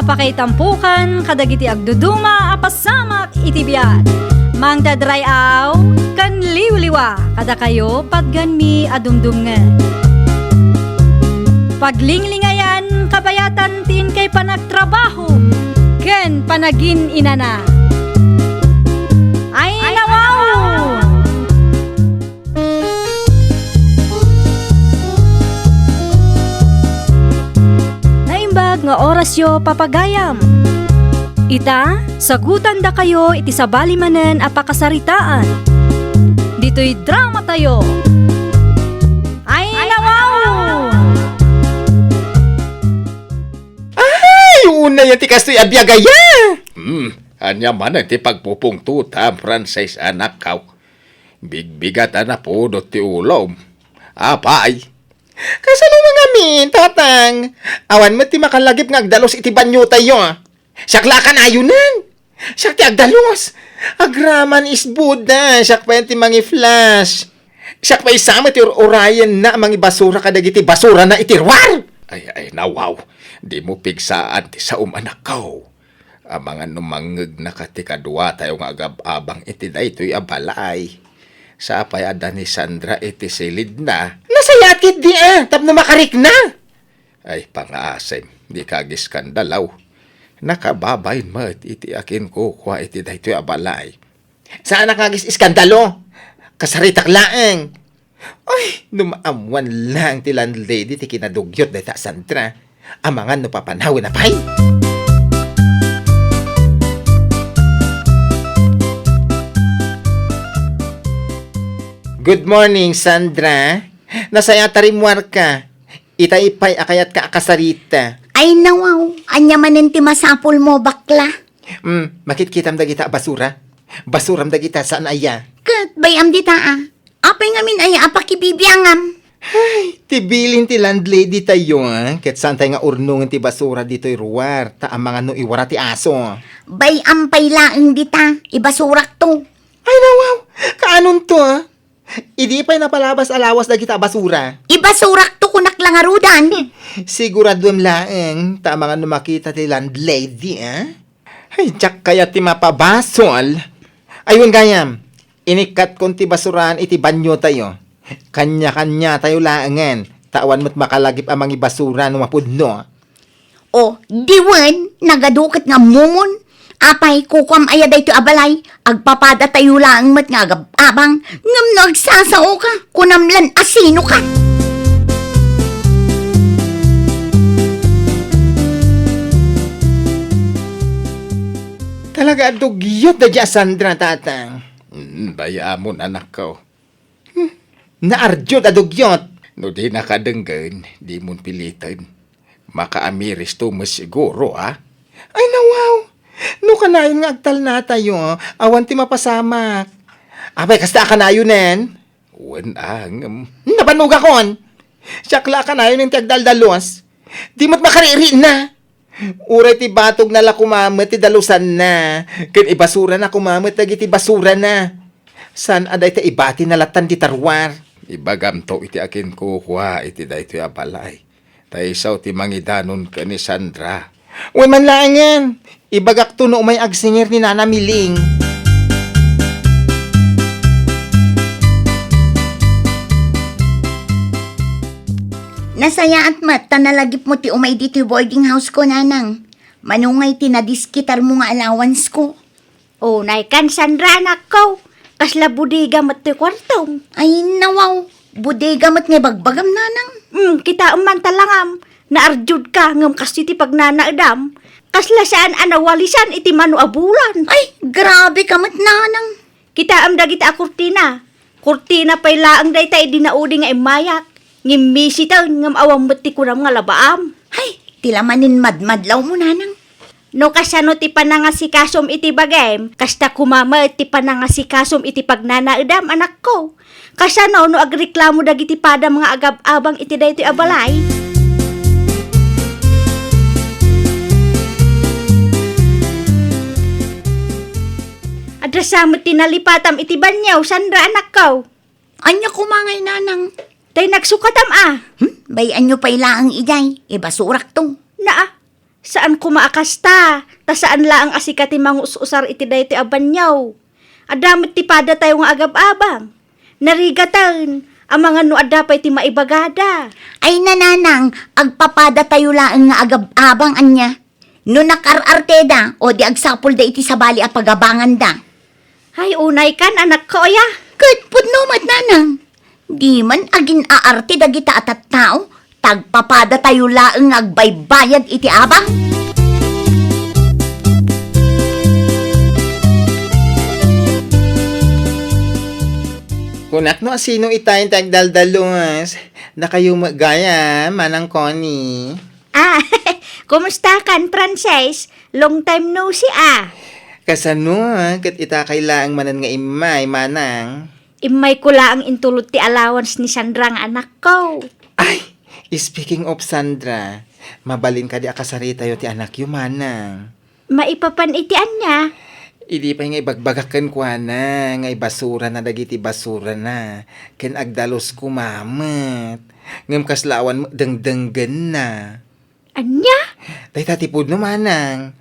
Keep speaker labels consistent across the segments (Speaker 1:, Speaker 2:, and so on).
Speaker 1: apakay tampukan, kadagiti agduduma, apasamak itibiyat. Mang dadray aw, kan liwliwa, kada kayo patgan mi adumdumngan. Paglinglingayan, kabayatan tin kay panagtrabaho, ken panagin inana. Ay nawaw! Naimbag nga orasyo papagayam. Ita, sagutan da kayo iti sabali manen apakasaritaan. Dito'y drama tayo. Ay nawaw!
Speaker 2: Ay, una yan ti kastoy abiyagaya. Anya man ti pagpupungtuta, Francis anak kaw. Bigbigat na po do ti ulom. Apay. Kasano mga min, tatang? Awan mo ti makalagip ng agdalos iti banyo tayo. Sakla ka na ayunan. Sak ti agdalos. Agraman is Buddha. Sak pa yan ti mangi flash. Sak pa isama ti orayan na mangi basura kadagiti basura na itirwar. Ay, nawaw. Di mo pigsaan ti sa anak kaw. Amangan numangeg na katikadwa tayo nga agab-abang iti daytoy abalay. Sa apay ada ni Sandra iti silid na. Nasayakit di tapno makarik na. Ay, pangasem, di kagis skandalaw. Nakababayin mo iti akin ko kwa iti daytoy abalay. Saan nakagis iskandalo? Kasaritak laeng. Ay, numaamuan lang ti landlady ti kinadugyot dayta Sandra. Amangan no papanawin na pay. Good morning, Sandra. Nasaya tarimwar ka. Itaipay akayat ka akasarita.
Speaker 3: Ay nawaw, anya manen ti masapol mo bakla.
Speaker 2: Makitkitam da kita basura. Basuram da kita saan aya.
Speaker 3: Kat bayam di taa. Apay ngamin ay apakibibiyangam.
Speaker 2: Ay, tibilin ti landlady tayo, Ket saan tayo nga urnungan ti basura dito'y ruwar. Taamangan no iwara ti aso.
Speaker 3: Bayam pay laeng di ta, ibasurak to.
Speaker 2: Ay, nawaw. Kaanon to, Idi pa'y napalabas alawas da kita basura.
Speaker 3: Ibasurak to kunak lang arudan.
Speaker 2: Siguraduam laeng, tama nga makita ti landlady, Ay, tsak kaya ti mapabasol. Ayun gayam, inikat kon ti basuran iti banyo tayo. Kanya-kanya tayo laengen. Tawan mo't makalagip amang ibasura no mapudno.
Speaker 3: O, diwan, nagadukit nga mumon. Apay, kukwam aya dayto abalay. Agpapada tayo lang mat nga abang. Ngam nagsasao ka, kunamlan asino ka.
Speaker 2: Talaga dugyot da dya, Sandra, tatang. Bayamon, anak ko. Naardyot adugyot. No di nakadenggan, di mo pilitan. Makaamiris to mas siguro, Ay, nawaw. No kanayon nga agtal na tayo, awan ti mapasamak. Abay, kasta kanayunen. Wan nabanuga kon. Sakla kanayon yung tagdaldalos. Di mo't makariri na. Uray ti batog na la kumamet ti dalusan na. Ken ibasura na kumamet lagi ti basura na. San aday ti ibati na latan ti tarwar. Ibagam to iti akin kukuha iti dayto abalay. Taisaw ti mangidanon ka ni Sandra. Uy man laangan. Ibagak to no may agsingir ni Nana Miling.
Speaker 3: Nasaya at mat, tanalagip mo ti umay dito boarding house ko, nanang. Manungay tinadiskitar mo nga allowance ko.
Speaker 4: O, naikan Sandra anak ko. Kasla budiga mat ti kwartong.
Speaker 3: Ay nawaw, bodega mat nga bagbagam, nanang.
Speaker 4: Kita man talangam. Naarjud ka ngam kasi ti pagnanaadam. Kasla saan anawalisan iti manu abulan.
Speaker 3: Ay, grabe ka mat, nanang.
Speaker 4: Kita am dagita a kurtina. Kurtina pay laang daytay dinaudi nga imayak. Ngimisi taw ngam awang mati kuram nga labaam.
Speaker 3: Ay, tilamanin madmadlaw mo, nanang.
Speaker 4: No kasano ti panangasikasom iti bagay, kasta kumama ti panangasikasom iti pagnanaadam anak ko. Kasano no agreklamo dagiti pada mga agab-abang iti daytoy abalay. Adrasamot tinalipatam iti banyaw, Sandra anak ko.
Speaker 3: Anya kumangay, nanang.
Speaker 4: Tay nagsukatam
Speaker 3: Bayan nyo pa'y laang iday, ibasurak to.
Speaker 4: Naa, Saan kumaakasta? Ta saan laang asikati mangus-usar iti dayti abanyaw. Adamot ti pada tayo nga agab-abang. Narigatan, ang mga nuada pa iti maibagada.
Speaker 3: Ay nananang, agpapada tayo lang nga agab-abang anya. No nakararteda, o di agsapol da iti sabali a pagabangan da.
Speaker 4: Ay, unay kan, anak ko, ya.
Speaker 3: Kat pudnumat nanang. Di man agin aarte dagita atat tao, tagpapada tayo laeng agbaybayad iti abang.
Speaker 2: Kunak no sino itayin tagdaldalos. Na kayo magaya, manang Connie.
Speaker 4: Ah, kumusta kan, Frances? Long time no see, ah.
Speaker 2: Kasano, kat ita kailaang manan nga imay, manang.
Speaker 4: Imay ko lang intulot ti allowance ni Sandra nga anak ko.
Speaker 2: Ay, speaking of Sandra, mabalin ka di akasarita yo ti anak yu, manang.
Speaker 4: Maipapanitian niya.
Speaker 2: Idi pa nga ibagbagakan ko na, nga basura na dagiti basura na. Ken agdalos kumamat. Ngam kaslawan mo dengdenggen na.
Speaker 4: Anya?
Speaker 2: Tay tatipod no, manang.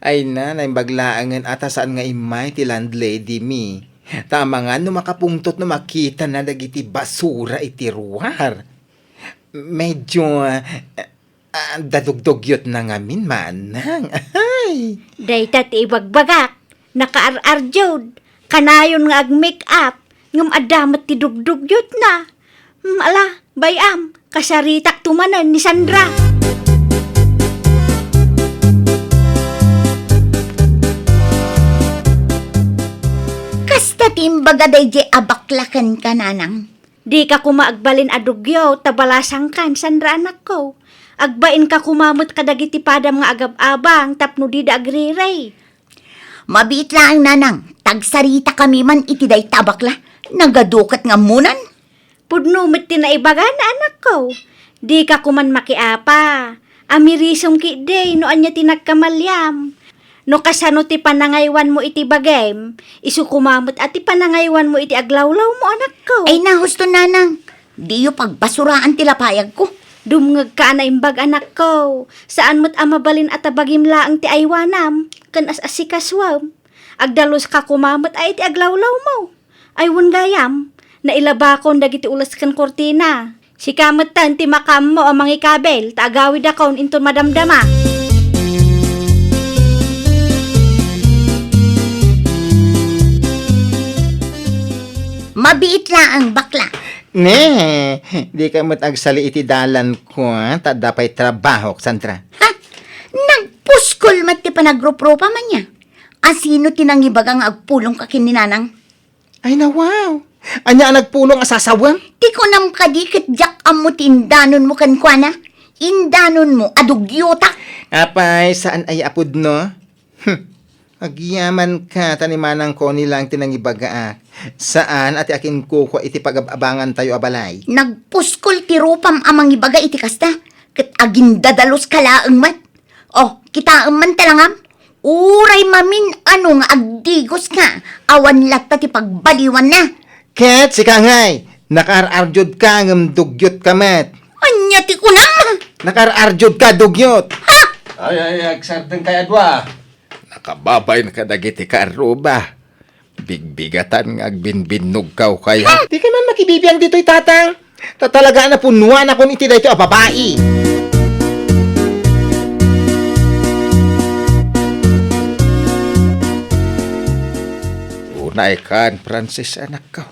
Speaker 2: Ay na, naimbaglaangan ata saan nga imay ti landlady mi. Tama nga, no makapungtot no makita na dagiti basura iti ruwar. Medyo dadugdugyot na ngamin, manang. Ay!
Speaker 4: Dayta ti ibagbagak. Nakaar-arjod. Kanayon nga ag-make up. Ngam adamat ti dugdugyot na. Ala, bayam. Kasaritak tumanan ni Sandra.
Speaker 3: Kasta timbaga day je abaklakan ka nanang.
Speaker 4: Di ka kumaagbalin adugyo, tabalasang kan, Sandra anak ko. Agbain ka kumamot kadagiti padam nga agab-abang, tapno di da agriray.
Speaker 3: Mabit lang nanang, tagsarita kami man iti day tabakla. Nagadukat nga munan.
Speaker 4: Pudnumit ti naibaga na anak ko. Di ka kuman makiapa. Amirisong ki day, no anya ti nagkamalyam. No kasano ti panangaywan mo iti bagem, isu kumamot at ti panangaywan mo iti aglawlaw mo anak ko.
Speaker 3: Ay nahusto nanang, di yu pagbasuraan tilapayag ko.
Speaker 4: Dumngag ka na imbag anak ko. Saan mo't amabalin at abagim laang ti aywanam, kan as-asikaswam. Agdalos ka kumamot ay iti aglawlaw mo. Aywan gayam, nailabakon dagiti ulas kan kortina. Si kamot tan ti makam mo ang mga kabel, taagawid akon into madamdama.
Speaker 3: Mabiit lang ang bakla.
Speaker 2: Ne, di ka matagsali iti dalan ko, ta dapay trabaho, Sandra.
Speaker 3: Ha? Nagpuskol mat ti panagrupropa man niya. Asino tinangibagang agpulong ka kininanang?
Speaker 2: Ay na wow. Anya ang nagpulong asasawang?
Speaker 3: Ti ko nam kadikit jak amo ti indanon mo kan kwa na. Indanon mo adugyota.
Speaker 2: Apay, saan ay apod no? Agyaman ka, tanimanang ko nilang tinangibaga. Saan ati akin kuko iti pagabangan tayo abalay?
Speaker 3: Nagpuskol ti rupam amang ibaga iti kasta. Kat agindadalos kalaang mat. Oh, kita man talangam. Uray mamin ano nga agdigos ka. Awan latta ti pagbaliwan na.
Speaker 2: Ket, si Kangay, nakar-arjod ka ng dugyot kamet.
Speaker 3: Anya ti kunam.
Speaker 2: Nakar-arjod ka dugyot.
Speaker 3: Ha?
Speaker 2: Ay, agsarteng kay Adwa. Nakababay na kadagiti ka aruba. Bigbigatan nga agbinbinog ka kaya. Di ka man makibibiyang dito'y tatang. Tatalaga na punuan ako iti dito a babae. Unay kan, Francis, anak ko.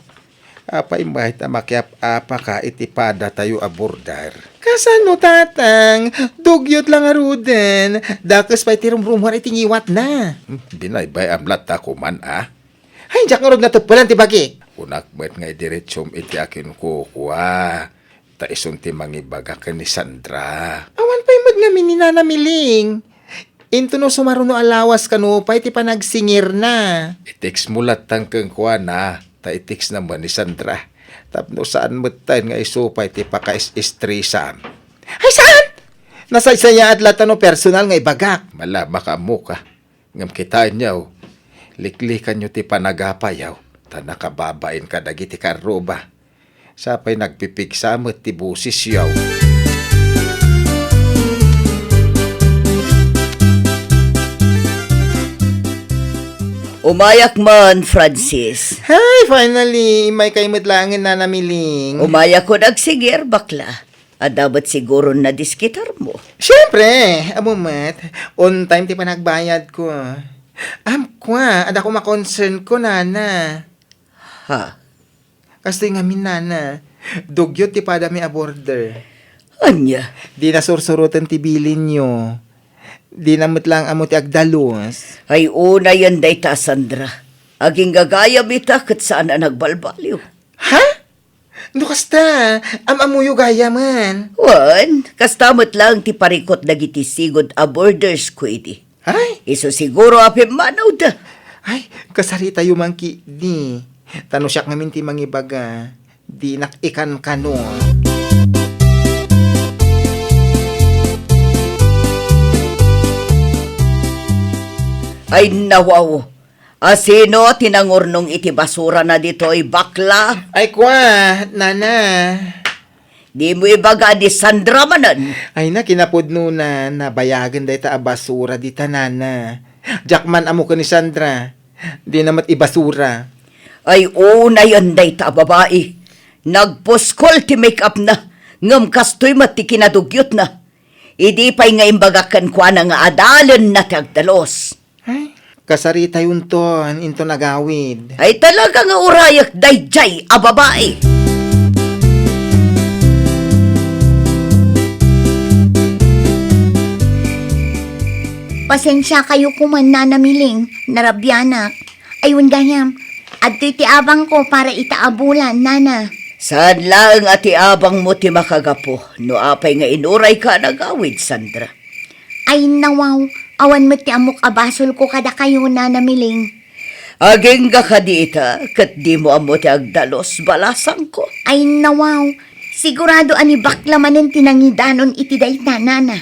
Speaker 2: Apay mahit na makiap apa ka itipada tayo abordar. Kasano tatang? Dugyot lang aruden. Dakas pa'y tirumrumhan itingiwat na. Binaybay amlat ako man ah. Ay, jak nga na tupalan ti bagi. Unak met nga diretsum iti akin kukuha. Taisun ti mangibaga ka ni Sandra. Awan pa'y mag nga mininanamiling. Into no sumaruno alawas kano pa'y ti panagsingir na. Itiks mulat tangkeng kuha na. Itiks naman ni Sandra. Tapno saan matan nga isupay ti pakais-istrisan. Ay saan? Nasaysaya at latano personal nga ibagak. Malama ka mo ka. Ngam kita niyaw. Liklikan nyo ti panagapayaw. Ta nakababain ka dagiti karoba. Sapay nagpipigsamot ti busis yaw.
Speaker 5: Umayak man, Francis.
Speaker 2: Hi, finally, may kaimudlangan na namiling.
Speaker 5: Umayak ko nagsigir, bakla. At dapat siguro na diskitar mo.
Speaker 2: Siyempre, amumat, on time ti pa nagbayad ko. Kwa, ada ko makoncern ko, nana.
Speaker 5: Ha?
Speaker 2: Kasi nga min, nana, dugyot ti pada mi aborder.
Speaker 5: Anya?
Speaker 2: Di na sursurutan ti bilin nyo. Di namot lang amo ti agdalos.
Speaker 5: Ay una yan day ta, Sandra. Aging gagayam ita kat saan na nagbalbaliw.
Speaker 2: Ha? Ano kasta? Amuyo gaya man.
Speaker 5: Wan, kastamot lang ti parikot dagiti sigod a borders ko iti.
Speaker 2: Ay,
Speaker 5: Iso siguro apim manaw da.
Speaker 2: ay, kasarita yung mangki di. Tano siya ngamin ti mangibaga. Di nakikan kano.
Speaker 5: Ay nawaw. Asino tinangurnong iti basura na dito ay bakla.
Speaker 2: Ay, kwa, nana.
Speaker 5: Di mo ibaga di Sandra manan.
Speaker 2: Ay na, kinapudno na nabayagan day ta basura di tanana. Jackman amo ko ni Sandra. Di namat ibasura.
Speaker 5: Ay una yan day ta babae. Nagpuskol ti make up na. Ngam kastoy mati kinadugyot na. Idi pa'y nga imbagakan kwa na nga adalan na tagdalos.
Speaker 2: Ay, kasarita yun ton, into nagawid.
Speaker 5: Ay talaga nga urayak dayjay a babae.
Speaker 3: Pasensya kayo kuman na namiling, narabyanak. Ayun gayam, at ti abang ko para itaabulan, nana.
Speaker 5: Saan lang ati abang mo ti makagapo, no apay nga inuray ka nagawid, Sandra.
Speaker 3: Ay nawaw, awan mo ti amok abasol ko kada kayo na namiling.
Speaker 5: Aging ga ka diita, kat di mo amo ti agdalos, balasang ko.
Speaker 3: Ay nawaw, sigurado ani bakla manen tinangidanon iti dayta, nana.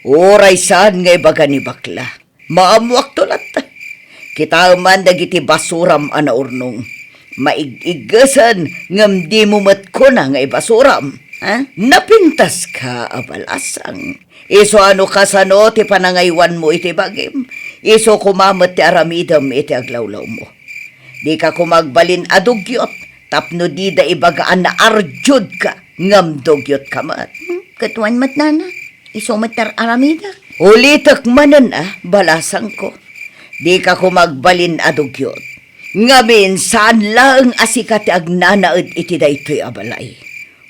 Speaker 5: Oray saan nga ibaga ni bakla. Maamuak to latta. Kita man dagiti basuram ana urnong. Maig-igasan ngam di mo matko na nga ibasuram. Ha? Napintas ka, abalasang. Iso ano kasano ti panangaywan mo iti bagim. Iso kumamat ti aramidam iti aglawlaw mo. Di ka kumagbalin adugyot. Tapno di da ibagaan na arjud ka. Ngam dugyot ka mat.
Speaker 3: Katuan mat, nana. Isometer aramida.
Speaker 5: Ulitak manan balasang ko. Di ka kumagbalin adugyot. Ngamin saan lang asikat agnanaad iti daytoy abalay.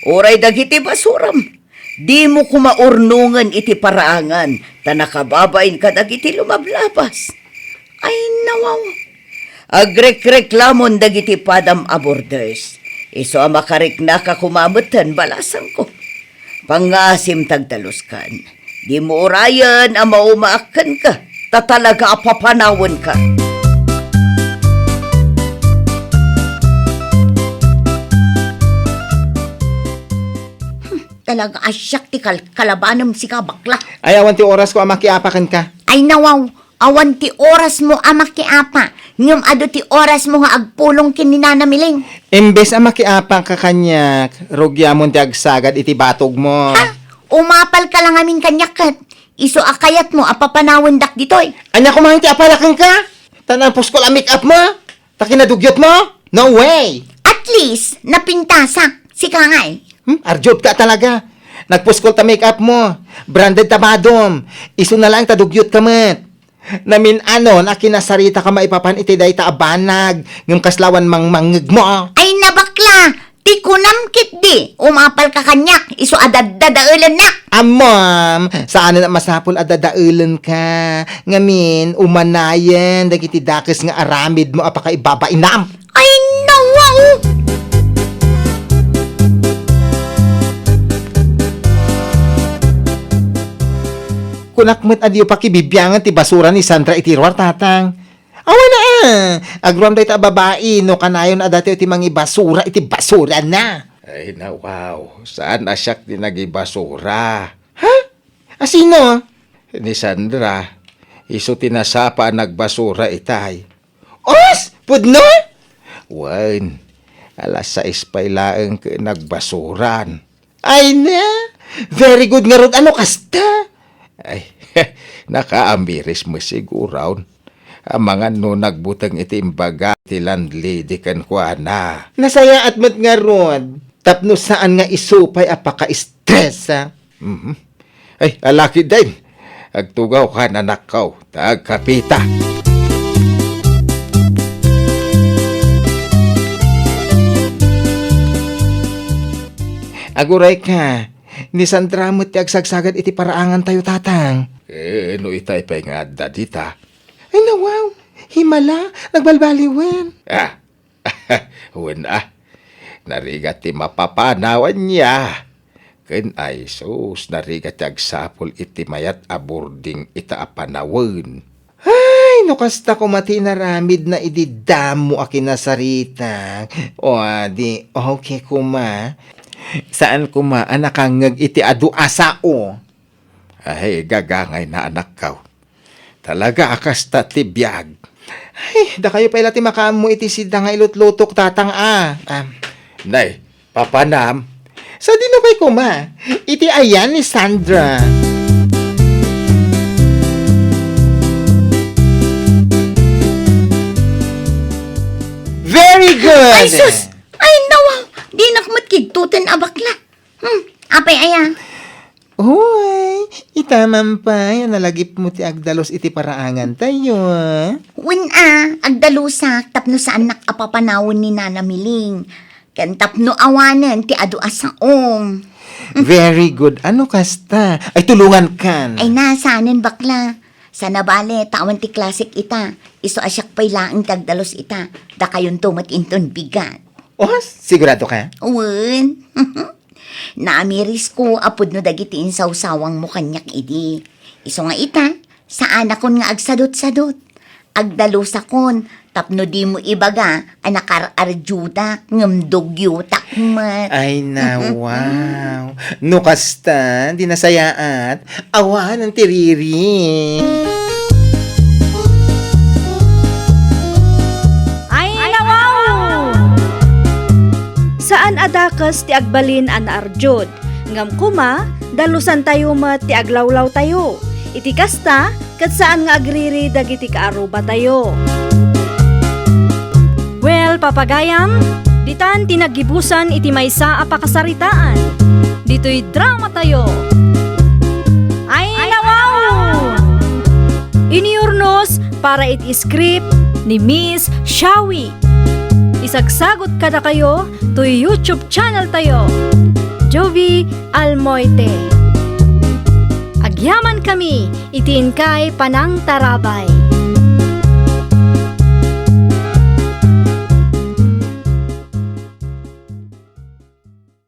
Speaker 5: Oray dagiti basuram. Di mo kumaurnungan iti paraangan. Ta nakababain ka dagiti lumablabas. Ay nawaw. Agrek-reklamon dagiti padam aborders. Iso makarik na ka kumamutan balasang ko. Pangasim tagdaluskan. Di mo orayan ang maumaakan ka. Tatalaga apapanawan ka.
Speaker 3: Talaga asyak ti kalabanam si ka bakla.
Speaker 2: Ay, awan ti oras ko amakiapakan ka.
Speaker 3: Ay nawaw, awan ti oras mo amakiapa. Ngam ado ti oras mo nga agpulong kininanamiling.
Speaker 2: Imbes amakiapang ka kanyak, rugyamon ti agsagad iti batog mo.
Speaker 3: Ha? Umapal ka lang amin kanyakat. Iso akayat mo apapanawan dak ditoy.
Speaker 2: Anya kumain ti apalakan ka? Tanapos ko lang make-up mo? Takinadugyot mo? No way!
Speaker 3: At least, napintasak si Kangay.
Speaker 2: Arjob ka talaga. Nagpuskol ta make-up mo. Branded ta madom. Iso na lang tadugyot ka mat. Namin na kinasarita ka maipapan iti day ta abanag. Ngam kaslawan mangmangeg mo.
Speaker 3: Ay nabakla, ti kunam kit di. Umapal ka kanyak, iso adadadaulan na.
Speaker 2: Ma'am, saan na masapol at dadaulan ka? Ngamin, umanayan, dagiti dakes nga aramid mo apaka ibabainam.
Speaker 3: Ay nawaw!
Speaker 2: Kunakmet adiyo pa kibibyangan ti basura ni Sandra itirwar tatang. Awa na agrom day ta babae no kanayon adati iti mangi basura iti basura na. Ay na wow, saan asyak di nagibasura? Ha? Asino? Ni Sandra, iso tinasapa nagbasura itay. Os! Pudno? Wan, alas 6 pa ilaang nagbasuran. Ay na, very good nga rod, ano kasta? Ay, nakaambiris mo siguro. Ang mga no nagbutang iti imbaga ti landlady kan kuana.
Speaker 6: Nasaya at mat nga rod. Tapno saan nga isupay apaka-stress ha?
Speaker 2: Mhm. Ay, alaki din. Agtugaw ka na nakaw. Tagkapita.
Speaker 6: Aguray ka. Ni Sandra mo ti agsagsagad iti paraangan tayo tatang.
Speaker 2: No itay pa nga dadita.
Speaker 6: Ay nawaw. Himala. Nagbalbaliwen.
Speaker 2: Ah, wen narigat ti mapapanawan niya. Ken ay sus, narigat ti agsapol iti mayat abording ita apanawen.
Speaker 6: Ay, no kasta ko mati naramid na ididamo a kinasarita. O di, okay kuma. Saan kuma anakangag iti adu asao?
Speaker 2: Ay, gagangay na anak kaw. Talaga akasta ti biyag.
Speaker 6: Ay, da kayo pala ti makamu iti sida nga ilutlutok tatang
Speaker 2: Nay, papanam.
Speaker 6: Sa dino kay kuma, iti ayan ni Sandra. Very good!
Speaker 3: Ay, sus! Ay, nawaw! Di nakmat kigtutin abakla. Apay aya.
Speaker 6: Hoy, itaman pa, yan nalagip mo ti agdalos iti paraangan tayo.
Speaker 3: Win agdalusak tapno sa anak apapanawon ni Nana Miling. Ken tapno awanen ti adu asaong.
Speaker 6: Very good. Ano kasta? Ay, tulungan kan.
Speaker 3: Ay nasanen bakla. Sa nabale, tawan ti klasik ita. Iso asyak pa'y laang tagdalos ita. Da kayon tumat inton bigat.
Speaker 6: Oh, sigurado ka?
Speaker 3: Uwan. Naamiris ko, apod no dagiti insawsawang mo kanyak idi. Iso nga ita, sa anak kon nga agsadot-sadot. Agdalusakon, tapno di mo ibaga, anakar-arjuda, ngamdugyutak mat.
Speaker 6: Ay, na, wow. No kasta, di nasayaat. Awan ang tiriri.
Speaker 1: Ay, nawaw! Saan adakas ti agbalin an arjud? Ngam kuma, dalusan tayo met ti aglawlaw tayo. Iti kasta, kat saan nga agriri dagiti kaaruba tayo. Well, papagayam, ditan tinagibusan iti maysa a pakasaritaan. Dito'y drama tayo. Ay, nawaw! Iniurnos para iti script ni Miss Shawi. Isagsagot kada kayo to YouTube channel tayo. Jovi Almoite. Agyaman kami, itin kay Panang Tarabay.